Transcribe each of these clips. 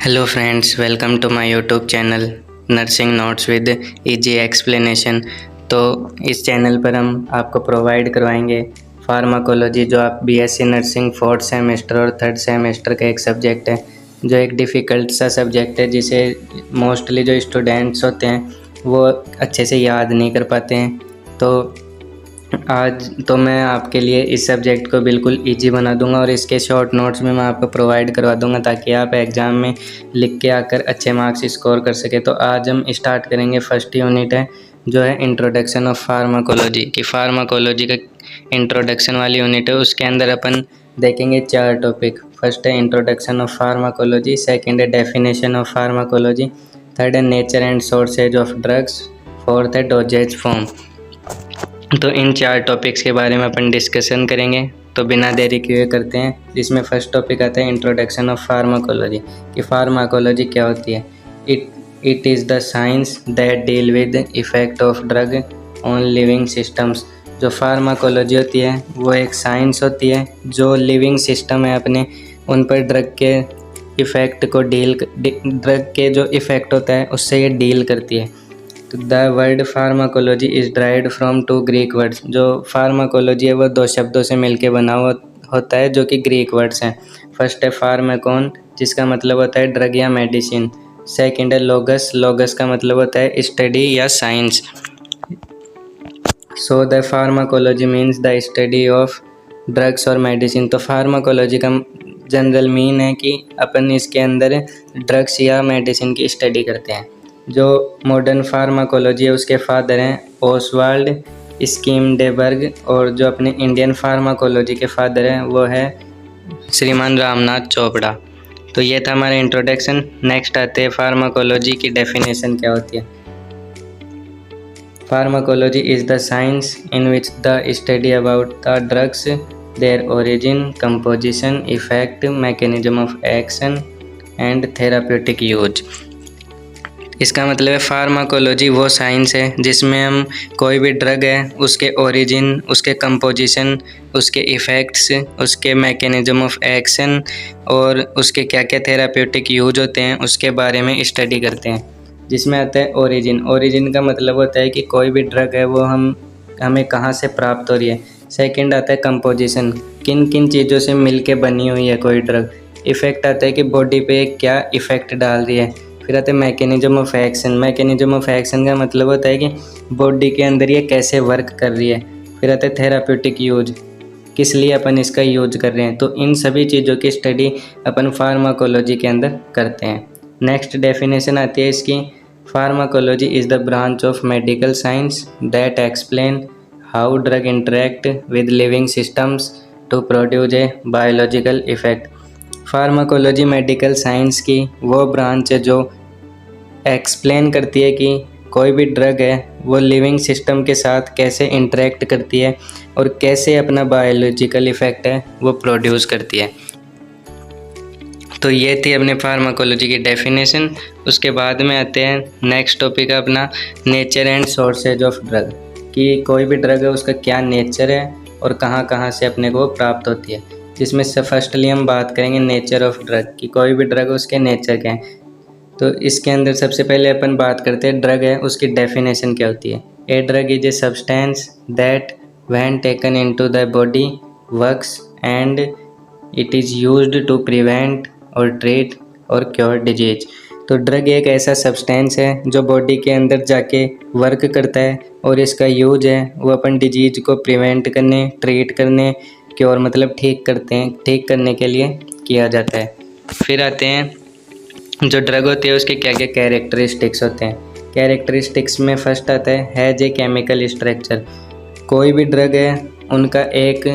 Hello friends, welcome to my YouTube channel nursing notes with easy explanation. तो इस channel पर हम आपको प्रोवाइड करवाएंगे फार्माकोलॉजी, जो आप बीएससी नर्सिंग 4th सेमेस्टर और 3rd सेमेस्टर का एक सब्जेक्ट है, जो एक डिफ़िकल्ट सा सब्जेक्ट है जिसे मोस्टली जो स्टूडेंट्स होते हैं वो अच्छे से याद नहीं कर पाते हैं। तो आज तो मैं आपके लिए इस सब्जेक्ट को बिल्कुल इजी बना दूंगा और इसके शॉर्ट नोट्स में मैं आपको प्रोवाइड करवा दूंगा ताकि आप एग्ज़ाम में लिख के आकर अच्छे मार्क्स स्कोर कर सके। तो आज हम स्टार्ट करेंगे। फर्स्ट यूनिट है जो है इंट्रोडक्शन ऑफ फार्माकोलॉजी की। फार्माकोलॉजी का इंट्रोडक्शन वाली यूनिट है, उसके अंदर अपन देखेंगे 4 टॉपिक। फर्स्ट है इंट्रोडक्शन ऑफ फार्माकोलॉजी, सेकेंड है डेफिनेशन ऑफ फार्माकोलॉजी, थर्ड है nature and sources of drugs, fourth है डोजेज फॉर्म। तो इन 4 टॉपिक्स के बारे में अपन डिस्कशन करेंगे। तो बिना देरी किए करते हैं। जिसमें फर्स्ट टॉपिक आता है इंट्रोडक्शन ऑफ फार्माकोलॉजी कि फार्माकोलॉजी क्या होती है। It is the science that deal with effect of drug on living systems. जो फार्माकोलॉजी होती है वो एक साइंस होती है जो लिविंग सिस्टम है अपने, उन पर ड्रग के इफ़ेक्ट को ड्रग के जो इफ़ेक्ट होता है उससे ये डील करती है। The word pharmacology is derived from 2 Greek words. जो फार्माकोलॉजी है वो 2 शब्दों से मिलके बना हुआ होता है जो कि ग्रीक वर्ड्स हैं। फर्स्ट है फार्माकोन, जिसका मतलब होता है ड्रग या मेडिसिन। सेकंड है लोगस, लोगस का मतलब होता है स्टडी या science. So the pharmacology means the study of drugs और मेडिसिन। तो फार्माकोलॉजी का जनरल मीन है कि अपन इसके अंदर ड्रग्स या मेडिसिन की स्टडी करते हैं। जो मॉडर्न फार्माकोलॉजी है उसके फादर हैं ओसवाल्ड स्कीमडेबर्ग, और जो अपने इंडियन फार्माकोलॉजी के फादर हैं वो है श्रीमान रामनाथ चोपड़ा। तो ये था हमारा इंट्रोडक्शन। नेक्स्ट आते हैं फार्माकोलॉजी की डेफिनेशन क्या होती है। Pharmacology is the science in which the study about the drugs, their origin, composition, effect, mechanism of action and therapeutic use. इसका मतलब है फार्माकोलॉजी वो साइंस है जिसमें हम कोई भी ड्रग है उसके ओरिजिन, उसके कंपोजिशन, उसके इफ़ेक्ट्स, उसके मैकेनिज्म ऑफ एक्शन और उसके क्या क्या थेराप्यूटिक यूज होते हैं उसके बारे में स्टडी करते हैं। जिसमें आता है ओरिजिन। ओरिजिन का मतलब होता है कि कोई भी ड्रग है वो हमें कहाँ से प्राप्त हो रही है। सेकंड आता है कंपोजिशन, किन किन चीज़ों से मिलके बनी हुई है कोई ड्रग। इफ़ेक्ट आता है कि बॉडी पे क्या इफ़ेक्ट डाल रही है। फिर आता है mechanism of action. Mechanism of action का मतलब होता है कि बॉडी के अंदर ये कैसे वर्क कर रही है। फिर आता है थेराप्यूटिक यूज, किस लिए अपन इसका यूज कर रहे हैं। तो इन सभी चीज़ों की स्टडी अपन फार्माकोलॉजी के अंदर करते हैं। नेक्स्ट डेफिनेशन आती है इसकी। Pharmacology is the branch of medical science that explain how drug interact with living systems to produce a biological effect. Pharmacology medical science की वो ब्रांच है जो एक्सप्लेन करती है कि कोई भी ड्रग है वो लिविंग सिस्टम के साथ कैसे इंटरेक्ट करती है और कैसे अपना बायोलॉजिकल इफ़ेक्ट है वो प्रोड्यूस करती है। तो ये थी अपने फार्माकोलॉजी की डेफिनेशन। उसके बाद में आते हैं नेक्स्ट टॉपिक अपना nature and sources of drug, कि कोई भी ड्रग है उसका क्या नेचर है और कहाँ कहाँ से अपने को प्राप्त होती है। जिसमें से फर्स्टली हम बात करेंगे नेचर ऑफ ड्रग, कि कोई भी ड्रग है उसके नेचर क्या है। तो इसके अंदर सबसे पहले अपन बात करते हैं ड्रग है उसकी डेफिनेशन क्या होती है। A drug is a substance that when taken into the body works and it is used to prevent or treat or cure disease. तो ड्रग एक ऐसा सब्सटेंस है जो बॉडी के अंदर जाके वर्क करता है और इसका यूज है वो अपन डिजीज को प्रिवेंट करने, ट्रीट करने, क्योर मतलब ठीक करने के लिए किया जाता है। फिर आते हैं जो ड्रग होती है उसके क्या क्या कैरेक्टरिस्टिक्स होते हैं। कैरेक्टरिस्टिक्स में फर्स्ट आता है हैज ए केमिकल स्ट्रक्चर। कोई भी ड्रग है उनका एक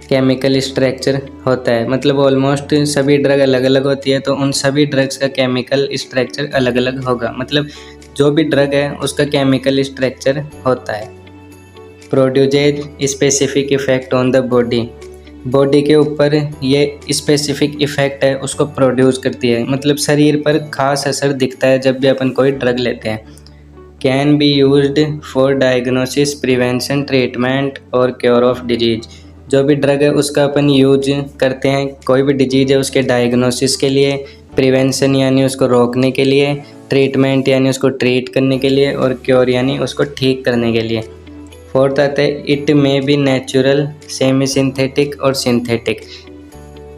केमिकल स्ट्रक्चर होता है, मतलब ऑलमोस्ट सभी ड्रग अलग अलग होती है तो उन सभी ड्रग्स का केमिकल स्ट्रक्चर अलग अलग होगा। मतलब जो भी ड्रग है उसका केमिकल स्ट्रक्चर होता है। Produces specific effect on the body, body के ऊपर ये स्पेसिफिक इफ़ेक्ट है उसको प्रोड्यूस करती है, मतलब शरीर पर खास असर दिखता है जब भी अपन कोई ड्रग लेते हैं। Can be used for diagnosis, prevention, treatment और क्योर ऑफ डिजीज। जो भी ड्रग है उसका अपन यूज करते हैं कोई भी डिजीज़ है उसके डायग्नोसिस के लिए, प्रिवेंशन यानी उसको रोकने के लिए, ट्रीटमेंट यानी उसको ट्रीट करने के लिए, और क्योर यानी उसको ठीक करने के लिए। फोर्थ आता है it may be natural, semi synthetic और सिंथेटिक।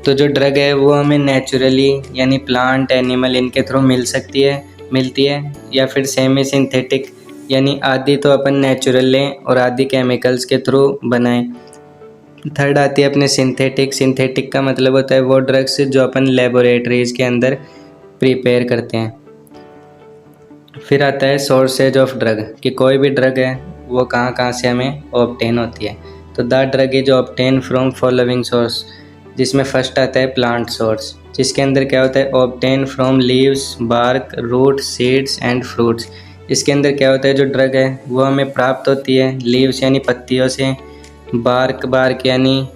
तो जो ड्रग है वो हमें नेचुरली यानी प्लांट, एनिमल इनके थ्रू मिलती है, या फिर सेमी सिंथेटिक यानी आधी तो अपन नेचुरल लें और आधी केमिकल्स के थ्रू बनाएं। थर्ड आती है अपने सिंथेटिक। सिंथेटिक का मतलब होता है वो ड्रग्स जो अपन लेबोरेटरीज के अंदर प्रिपेयर करते हैं। फिर आता है सोर्सेज ऑफ ड्रग, कि कोई भी ड्रग है वो कहाँ कहाँ से हमें ऑब्टेन होती है। तो the drug is obtain from following source, जिसमें फर्स्ट आता है प्लांट सोर्स, जिसके अंदर क्या होता है obtain from leaves, bark, root, seeds and fruits. इसके अंदर क्या होता है जो ड्रग है वो हमें प्राप्त होती है लीव्स यानी पत्तियों से, बार्क यानी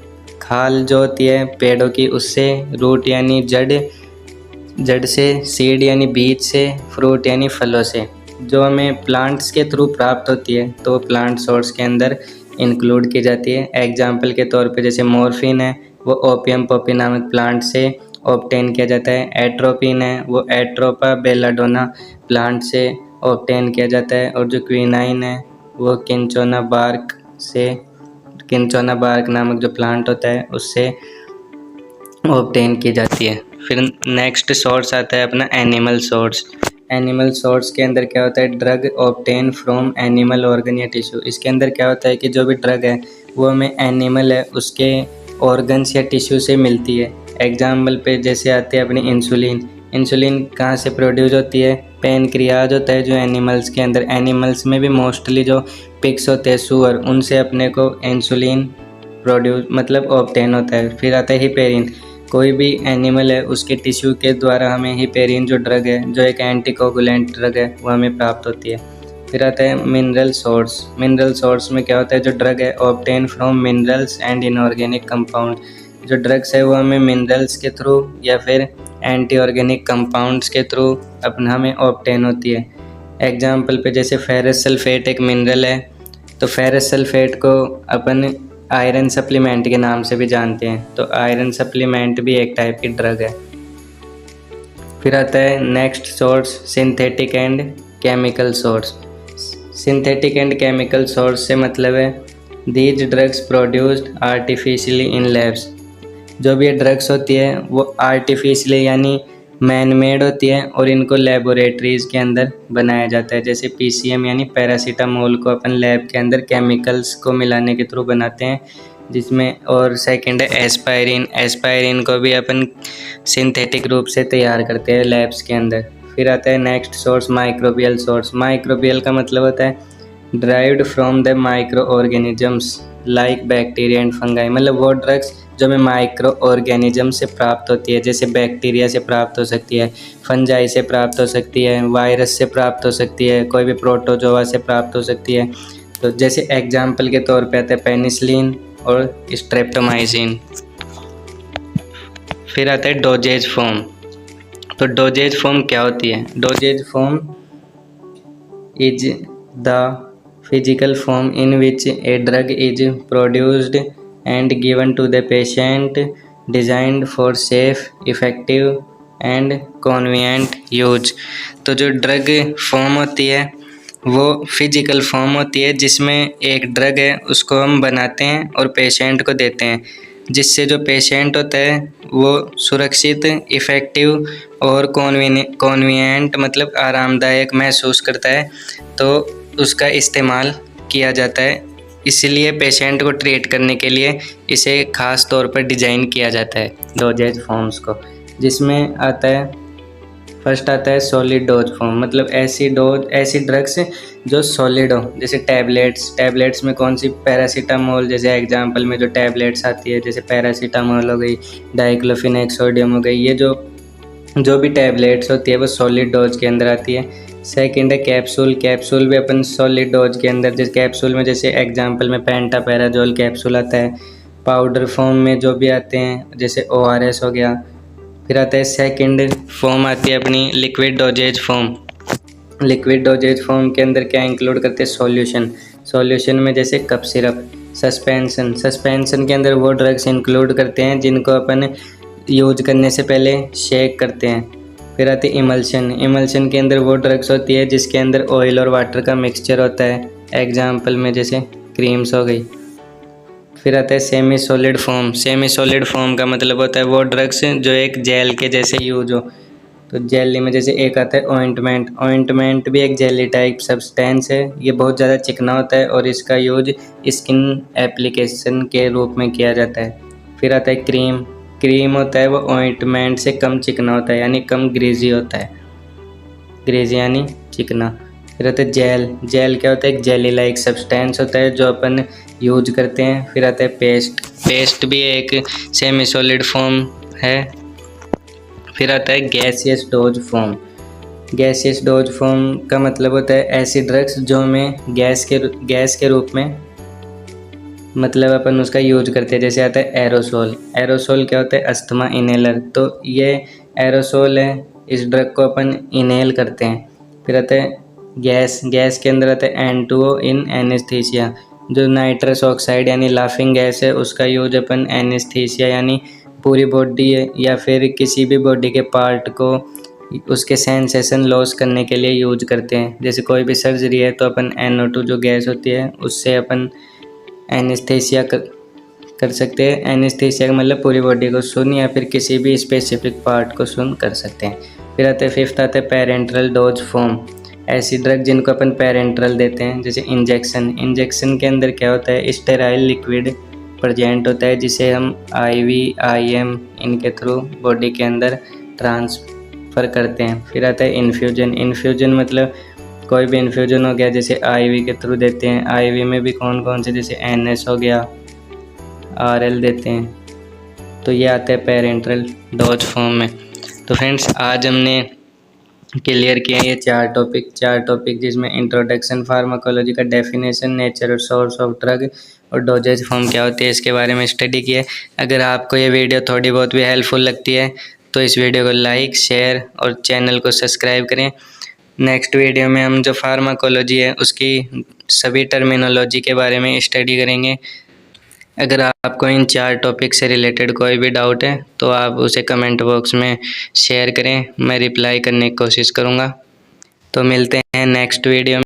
खाल जो होती है पेड़ों की उससे, रूट यानी जड़ से, सीड यानी बीज से, फ्रूट यानी फलों से। जो हमें प्लांट्स के थ्रू प्राप्त होती है तो प्लांट सोर्स के अंदर इंक्लूड की जाती है। एग्जाम्पल के तौर पे जैसे मॉर्फिन है वो ओपियम पॉपी नामक प्लांट से ऑब्टेन किया जाता है। एट्रोपिन है वो एट्रोपा बेलाडोना प्लांट से ऑब्टेन किया जाता है। और जो क्विनाइन है वो किंचोना बार्क नामक जो प्लांट होता है उससे ऑब्टेन की जाती है। फिर नेक्स्ट सोर्स आता है अपना एनिमल सोर्स। एनिमल सोर्स के अंदर क्या होता है drug obtain from animal organ या टिश्यू। इसके अंदर क्या होता है कि जो भी ड्रग है वो हमें एनिमल है उसके ऑर्गन्स या टिश्यू से मिलती है। एग्जाम्पल पे जैसे आते हैं अपनी इंसुलिन कहाँ से प्रोड्यूस होती है, पैनक्रियाज होता है जो एनिमल्स के अंदर, एनिमल्स में भी मोस्टली जो पिग्स होते हैं सुअर, उनसे अपने को इंसुलिन प्रोड्यूस मतलब ऑब्टेन होता है। फिर आता है हिपेरिन, कोई भी एनिमल है उसके टिश्यू के द्वारा हमें हिपेरिन जो ड्रग है जो एक एंटीकोगुलेंट ड्रग है वो हमें प्राप्त होती है। फिर आता है मिनरल सोर्स में क्या होता है जो ड्रग है obtain from minerals and inorganic compound. जो ड्रग्स है वो हमें मिनरल्स के थ्रू या फिर एंटी ऑर्गेनिक कंपाउंड्स के थ्रू अपना हमें ऑब्टेन होती है। एग्जाम्पल पे जैसे फेरस सल्फेट एक मिनरल है, तो फेरस सल्फेट को अपन आयरन सप्लीमेंट के नाम से भी जानते हैं, तो आयरन सप्लीमेंट भी एक टाइप की ड्रग है। फिर आता है next source synthetic and chemical source. Synthetic and chemical source से मतलब है these drugs produced artificially in labs. जो भी ये ड्रग्स होती है वो आर्टिफिशियली यानी मैन मेड होती है और इनको लेबोरेटरीज़ के अंदर बनाया जाता है। जैसे पीसीएम यानी पैरासीटामोल को अपन लैब के अंदर केमिकल्स को मिलाने के थ्रू बनाते हैं जिसमें, और सेकंड है एस्पायरिन को भी अपन सिंथेटिक रूप से तैयार करते हैं लैब्स के अंदर। फिर आता है नेक्स्ट सोर्स माइक्रोबियल का मतलब होता है derived from the micro organisms like bacteria and fungi. मतलब वो ड्रग्स जो हमें माइक्रो ऑर्गेनिज्म से प्राप्त होती है, जैसे बैक्टीरिया से प्राप्त हो सकती है, फंजाई से प्राप्त हो सकती है, वायरस से प्राप्त हो सकती है, कोई भी प्रोटोजोआ से प्राप्त हो सकती है। तो जैसे एग्जाम्पल के तौर पे आता है पेनिसिलिन और स्ट्रेप्टोमाइसिन। फिर आता है डोजेज फॉर्म। तो डोजेज फॉर्म क्या होती है? Doses form is the physical form in which A drug is produced and given to the patient, designed for safe, effective and convenient use। तो जो ड्रग फॉर्म होती है वो फिजिकल फॉर्म होती है जिसमें एक ड्रग है उसको हम बनाते हैं और पेशेंट को देते हैं, जिससे जो पेशेंट होता है वो सुरक्षित, इफ़ेक्टिव और कॉन्वीनियंट मतलब आरामदायक महसूस करता है, तो उसका इस्तेमाल किया जाता है। इसलिए पेशेंट को ट्रीट करने के लिए इसे ख़ास तौर पर डिज़ाइन किया जाता है डोजेज फॉर्म्स को, जिसमें आता है फर्स्ट आता है सॉलिड डोज फॉर्म। मतलब ऐसी ड्रग्स जो सॉलिड हो, जैसे टैबलेट्स में कौन सी पैरासीटामोल जैसे एग्जांपल में जो टैबलेट्स आती है जैसे पैरासीटामोल हो गई, डाइक्लोफिनेक सोडियम हो गई, ये जो भी टैबलेट्स होती है वो सॉलिड डोज के अंदर आती है। सेकंड है कैप्सूल भी अपन सॉलिड डोज के अंदर, जैसे कैप्सूल में जैसे एग्जांपल में पेंटापैराजोल कैप्सूल आता है। पाउडर फॉर्म में जो भी आते हैं जैसे ORS हो गया। फिर आता है सेकंड फॉर्म आती है अपनी लिक्विड डोजेज फॉर्म के अंदर क्या इंक्लूड करते हैं सॉल्यूशन में जैसे कप सिरप। सस्पेंशन के अंदर वो ड्रग्स इंक्लूड करते हैं जिनको अपन यूज करने से पहले शेक करते हैं। फिर आती है इमल्शन के अंदर वो ड्रग्स होती है जिसके अंदर ऑयल और वाटर का मिक्सचर होता है, एग्जाम्पल में जैसे क्रीम्स हो गई। फिर आता है सेमी सॉलिड फॉर्म का मतलब होता है वो ड्रग्स जो एक जेल के जैसे यूज हो। तो जेली में जैसे एक आता है ऑइंटमेंट भी एक जेली टाइप सब्सटेंस है, ये बहुत ज़्यादा चिकना होता है और इसका यूज स्किन एप्लीकेशन के रूप में किया जाता है। फिर आता है क्रीम होता है वो ऑइंटमेंट से कम चिकना होता है, यानी कम ग्रीजी होता है, ग्रीजी यानी चिकना। फिर आता है जेल क्या होता है, एक जेली लाइक सब्सटेंस होता है जो अपन यूज करते हैं। फिर आता है पेस्ट भी एक सेमी सॉलिड फॉर्म है। फिर आता है गैसियस डोज फॉर्म का मतलब होता है ऐसी ड्रग्स जो में गैस के रूप में मतलब अपन उसका यूज करते हैं। जैसे आता है एरोसोल क्या होता है, अस्थमा इनहेलर, तो ये एरोसोल है, इस ड्रग को अपन इनहेल करते हैं। फिर आता है गैस के अंदर आता है N2O इन एनेस्थीसिया, जो नाइट्रस ऑक्साइड यानी लाफिंग गैस है उसका यूज अपन एनेस्थीसिया यानी पूरी बॉडी या फिर किसी भी बॉडी के पार्ट को उसके सेंसेशन लॉस करने के लिए यूज करते हैं। जैसे कोई भी सर्जरी है तो अपन NO2 जो गैस होती है उससे अपन एनेस्थीसिया कर सकते हैं। एनेस्थीसिया का मतलब पूरी बॉडी को सुन या फिर किसी भी स्पेसिफिक पार्ट को सुन कर सकते हैं। फिर आता है फिफ्थ आता है पेरेंट्रल डोज फॉर्म, ऐसी ड्रग जिनको अपन पेरेंट्रल देते हैं। जैसे इंजेक्शन के अंदर क्या होता है, स्टेराइल लिक्विड प्रेजेंट होता है जिसे हम IV IM इनके थ्रू बॉडी के अंदर ट्रांसफ़र करते हैं। फिर आता है इन्फ्यूजन मतलब कोई भी इन्फ्यूजन हो गया, जैसे IV के थ्रू देते हैं। IV में भी कौन से, जैसे NS हो गया, RL देते हैं। तो ये आता है पेरेंट्रल डोज फॉर्म में। तो फ्रेंड्स आज हमने क्लियर किया ये चार टॉपिक जिसमें इंट्रोडक्शन, फार्माकोलॉजी का डेफिनेशन, नेचर और सोर्स ऑफ ड्रग और डोजेज फॉर्म क्या होती है इसके बारे में स्टडी किया है। अगर आपको ये वीडियो थोड़ी बहुत भी हेल्पफुल लगती है तो इस वीडियो को लाइक, शेयर और चैनल को सब्सक्राइब करें। नेक्स्ट वीडियो में हम जो फार्माकोलॉजी है उसकी सभी टर्मिनोलॉजी के बारे में स्टडी करेंगे। अगर आपको इन चार टॉपिक से रिलेटेड कोई भी डाउट है तो आप उसे कमेंट बॉक्स में शेयर करें, मैं रिप्लाई करने की कोशिश करूँगा। तो मिलते हैं नेक्स्ट वीडियो में।